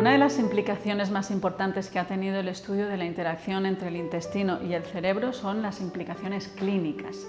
Una de las implicaciones más importantes que ha tenido el estudio de la interacción entre el intestino y el cerebro son las implicaciones clínicas,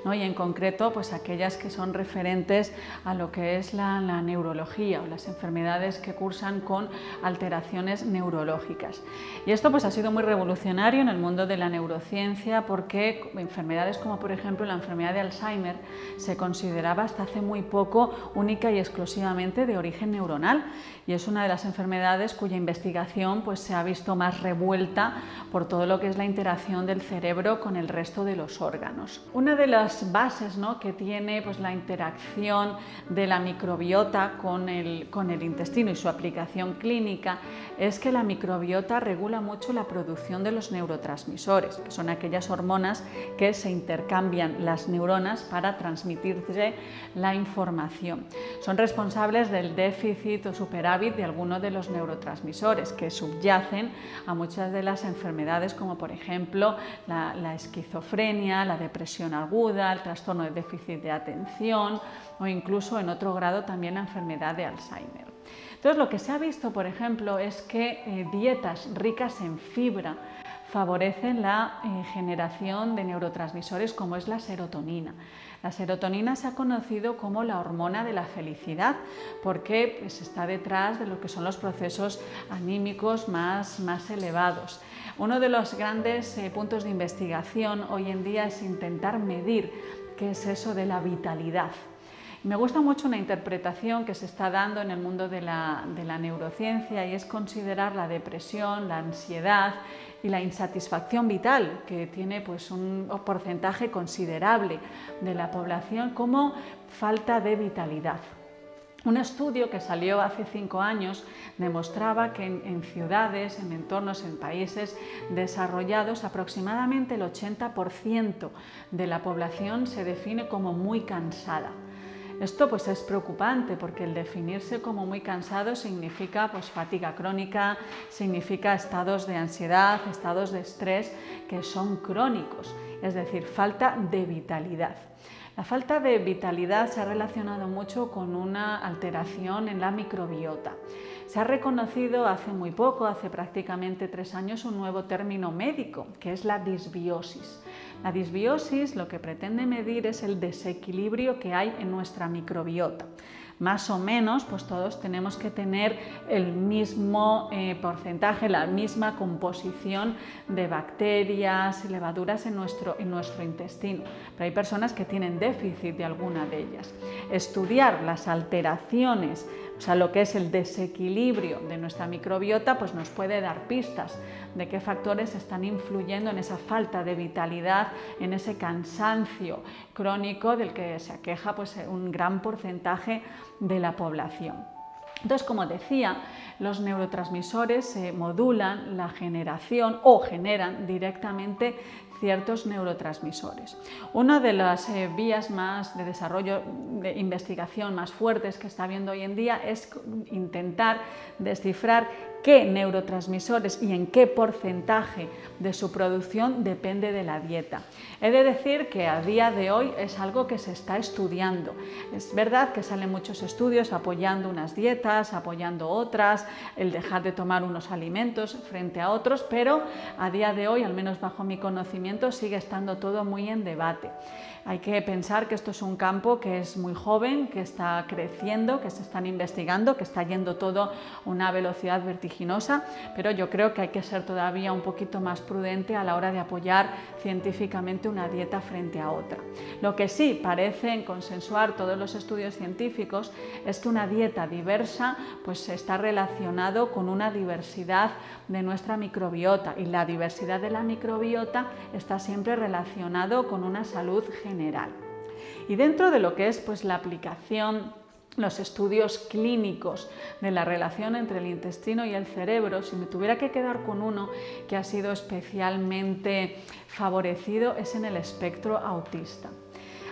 ¿no? Y en concreto pues aquellas que son referentes a lo que es la neurología o las enfermedades que cursan con alteraciones neurológicas. Y esto pues ha sido muy revolucionario en el mundo de la neurociencia porque enfermedades como por ejemplo la enfermedad de Alzheimer se consideraba hasta hace muy poco única y exclusivamente de origen neuronal, y es una de las enfermedades cuya investigación pues, se ha visto más revuelta por todo lo que es la interacción del cerebro con el resto de los órganos. Una de las bases, ¿no?, que tiene pues, la interacción de la microbiota con el intestino y su aplicación clínica es que la microbiota regula mucho la producción de los neurotransmisores, que son aquellas hormonas que se intercambian las neuronas para transmitirse la información. Son responsables del déficit o superávit de algunos de los neurotransmisores que subyacen a muchas de las enfermedades como por ejemplo la esquizofrenia, la depresión aguda, el trastorno de déficit de atención o incluso en otro grado también la enfermedad de Alzheimer. Entonces lo que se ha visto por ejemplo es que dietas ricas en fibra favorecen la generación de neurotransmisores como es la serotonina. La serotonina se ha conocido como la hormona de la felicidad porque pues, está detrás de lo que son los procesos anímicos más elevados. Uno de los grandes puntos de investigación hoy en día es intentar medir qué es eso de la vitalidad. Me gusta mucho una interpretación que se está dando en el mundo de la neurociencia y es considerar la depresión, la ansiedad y la insatisfacción vital, que tiene pues, un porcentaje considerable de la población, como falta de vitalidad. Un estudio que salió hace 5 años demostraba que en ciudades, en entornos, en países desarrollados, aproximadamente el 80% de la población se define como muy cansada. Esto pues es preocupante porque el definirse como muy cansado significa pues, fatiga crónica, significa estados de ansiedad, estados de estrés que son crónicos, es decir, falta de vitalidad. La falta de vitalidad se ha relacionado mucho con una alteración en la microbiota. Se ha reconocido hace muy poco, hace prácticamente 3 años, un nuevo término médico, que es la disbiosis. La disbiosis lo que pretende medir es el desequilibrio que hay en nuestra microbiota. Más o menos, pues todos tenemos que tener el mismo porcentaje, la misma composición de bacterias y levaduras en nuestro intestino, pero hay personas que tienen déficit de alguna de ellas. Estudiar las alteraciones, o sea, lo que es el desequilibrio de nuestra microbiota, pues nos puede dar pistas de qué factores están influyendo en esa falta de vitalidad, en ese cansancio crónico del que se aqueja pues, un gran porcentaje de la población. Entonces, como decía, los neurotransmisores modulan la generación o generan directamente ciertos neurotransmisores. Una de las vías más de desarrollo de investigación más fuertes que está habiendo hoy en día es intentar descifrar qué neurotransmisores y en qué porcentaje de su producción depende de la dieta. He de decir que a día de hoy es algo que se está estudiando. Es verdad que salen muchos estudios apoyando unas dietas, apoyando otras, el dejar de tomar unos alimentos frente a otros, pero a día de hoy, al menos bajo mi conocimiento, sigue estando todo muy en debate. Hay que pensar que esto es un campo que es muy joven, que está creciendo, que se están investigando, que está yendo todo a una velocidad vertiginosa, pero yo creo que hay que ser todavía un poquito más prudente a la hora de apoyar científicamente una dieta frente a otra. Lo que sí parecen consensuar todos los estudios científicos es que una dieta diversa pues está relacionado con una diversidad de nuestra microbiota, y la diversidad de la microbiota está siempre relacionado con una salud general. Y dentro de lo que es pues, la aplicación, los estudios clínicos de la relación entre el intestino y el cerebro, si me tuviera que quedar con uno que ha sido especialmente favorecido, es en el espectro autista.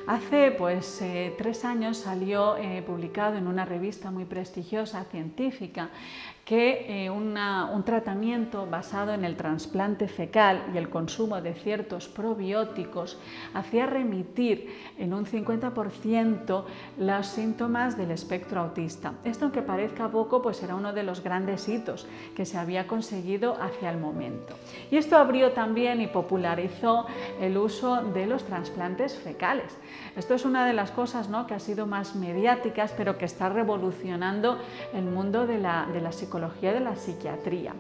Hace 3 años salió publicado en una revista muy prestigiosa, científica, que un tratamiento basado en el trasplante fecal y el consumo de ciertos probióticos hacía remitir en un 50% los síntomas del espectro autista. Esto, aunque parezca poco, pues era uno de los grandes hitos que se había conseguido hacia el momento. Y esto abrió también y popularizó el uso de los trasplantes fecales. Esto es una de las cosas, ¿no?, que ha sido más mediáticas, pero que está revolucionando el mundo de la psicología, de la psiquiatría.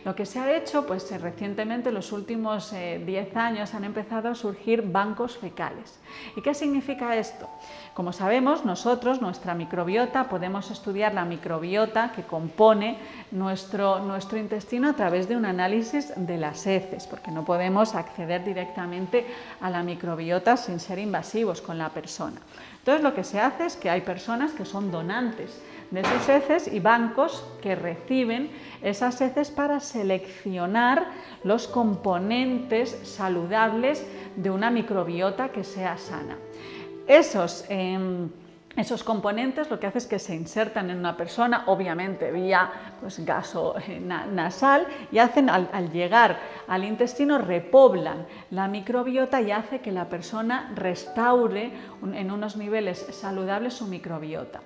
Lo que se ha hecho, pues recientemente, en los últimos 10 años, han empezado a surgir bancos fecales. ¿Y qué significa esto? Como sabemos, nosotros, nuestra microbiota, podemos estudiar la microbiota que compone nuestro intestino a través de un análisis de las heces, porque no podemos acceder directamente a la microbiota sin ser invasivos con la persona. Entonces, lo que se hace es que hay personas que son donantes de sus heces y bancos que reciben esas heces para seleccionar los componentes saludables de una microbiota que sea sana. Esos componentes lo que hace es que se insertan en una persona, obviamente vía gaso nasal, y al llegar al intestino repoblan la microbiota y hace que la persona restaure en unos niveles saludables su microbiota.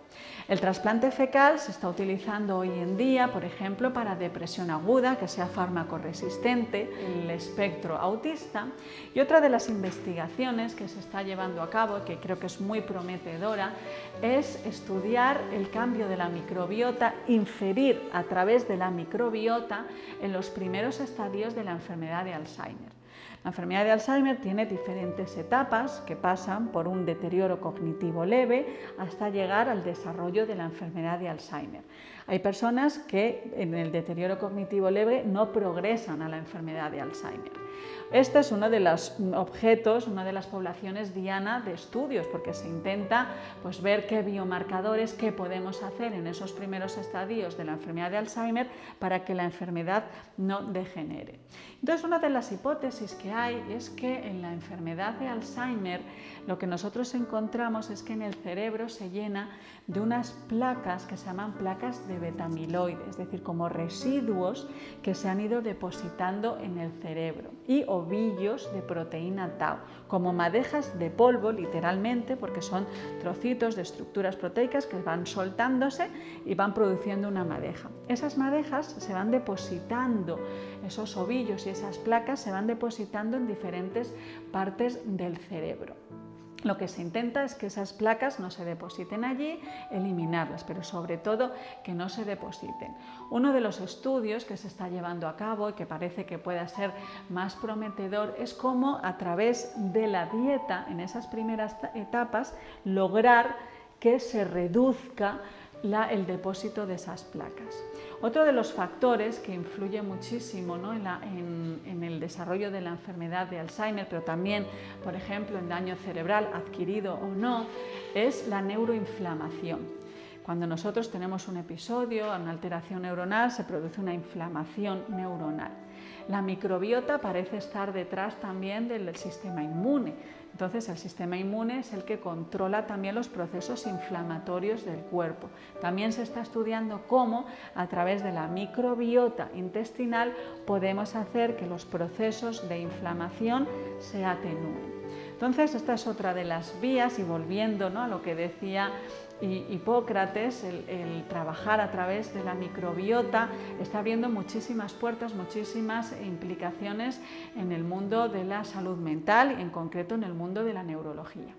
El trasplante fecal se está utilizando hoy en día, por ejemplo, para depresión aguda, que sea fármaco resistente, el espectro autista, y otra de las investigaciones que se está llevando a cabo, que creo que es muy prometedora, es estudiar el cambio de la microbiota, inferir a través de la microbiota en los primeros estadios de la enfermedad de Alzheimer. La enfermedad de Alzheimer tiene diferentes etapas que pasan por un deterioro cognitivo leve hasta llegar al desarrollo de la enfermedad de Alzheimer. Hay personas que en el deterioro cognitivo leve no progresan a la enfermedad de Alzheimer. Este es uno de los objetos, una de las poblaciones diana de estudios, porque se intenta ver qué biomarcadores, qué podemos hacer en esos primeros estadios de la enfermedad de Alzheimer para que la enfermedad no degenere. Entonces, una de las hipótesis que hay es que en la enfermedad de Alzheimer lo que nosotros encontramos es que en el cerebro se llena de unas placas que se llaman placas de beta-amiloide, es decir, como residuos que se han ido depositando en el cerebro, y ovillos de proteína tau, como madejas de polvo, literalmente, porque son trocitos de estructuras proteicas que van soltándose y van produciendo una madeja. Esas madejas se van depositando, esos ovillos y esas placas se van depositando en diferentes partes del cerebro. Lo que se intenta es que esas placas no se depositen allí, eliminarlas, pero sobre todo que no se depositen. Uno de los estudios que se está llevando a cabo y que parece que pueda ser más prometedor es cómo a través de la dieta en esas primeras etapas lograr que se reduzca el depósito de esas placas. Otro de los factores que influye muchísimo, ¿no?, en el desarrollo de la enfermedad de Alzheimer, pero también, por ejemplo, en daño cerebral adquirido o no, es la neuroinflamación. Cuando nosotros tenemos un episodio, una alteración neuronal, se produce una inflamación neuronal. La microbiota parece estar detrás también del sistema inmune. Entonces, el sistema inmune es el que controla también los procesos inflamatorios del cuerpo. También se está estudiando cómo, a través de la microbiota intestinal, podemos hacer que los procesos de inflamación se atenúen. Entonces, esta es otra de las vías, y volviendo, ¿no?, a lo que decía Hipócrates, el trabajar a través de la microbiota está abriendo muchísimas puertas, muchísimas implicaciones en el mundo de la salud mental y en concreto en el mundo de la neurología.